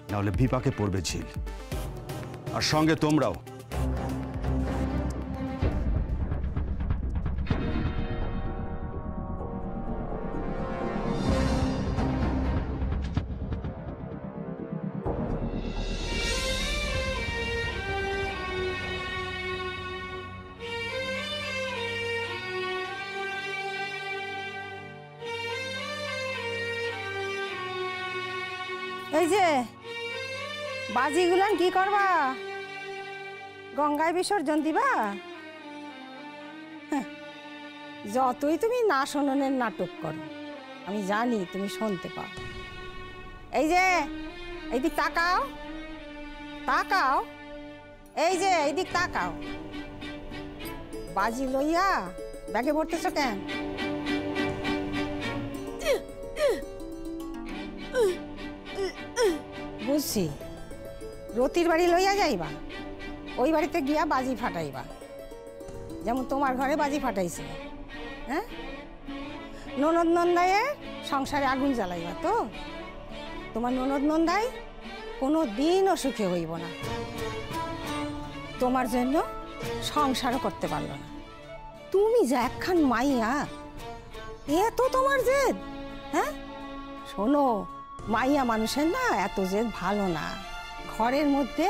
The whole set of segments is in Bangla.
নাহলে বিপাকে পড়বে ঝিল, আর সঙ্গে তোমরাও। এই যে বাজিগুলান কি করবা? গঙ্গায় বিসর্জন দিবা? যতই তুমি না শোনানোর নাটক করো, আমি জানি তুমি শুনতে পাও। এই যে এইদিক তাকাও, তাকাও, এই যে এইদিক তাকাও। বাজি লইয়া ব্যাগে ভরতেছ কেন? বুঝছি, রতির বাড়ি লইয়া যাইবা, ওই বাড়িতে গিয়া বাজি ফাটাইবা, যেমন তোমার ঘরে বাজি ফাটাইছে। হ্যাঁ, ননদ নন্দাইয়ের সংসারে আগুন জ্বালাইবা তো? তোমার ননদ নন্দাই কোনো দিনও সুখে হইব না, তোমার জন্য সংসারও করতে পারল না। তুমি যে একখান মাইয়া, এ তো তোমার জেদ। হ্যাঁ, শোনো, মাইয়া মানুষের না এত জেদ ভালো না। ঘরের মধ্যে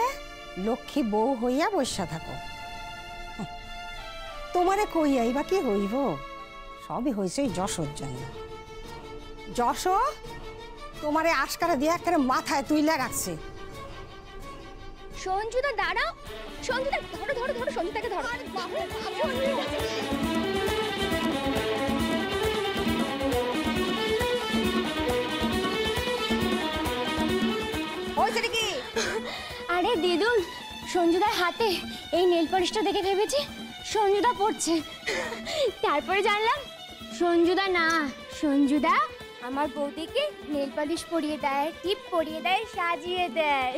লক্ষ্মী বউ হইয়া বসা থাকো। তোমারে কইয়াই বা কি হইব? সবই হয়েছে যশোর জন্য। যশ তোমারে আশকারা দিয়ে একেবারে মাথায় তুইলা রাখছে। সঞ্জুদা দাঁড়াও, সঞ্জুদা ধরো ধরো ধরো, সঞ্জুদাকে ধরো। আরে দিদুন, সঞ্জুদার হাতে এই নেল পলিশটা দেখে ভেবেছি সঞ্জুদা পড়ছে, তারপরে জানলাম সঞ্জুদা না, সঞ্জুদা আমার বৌদিকে নেল পলিশ পরিয়ে দেয়, টিপ পরিয়ে দেয়, সাজিয়ে দেয়।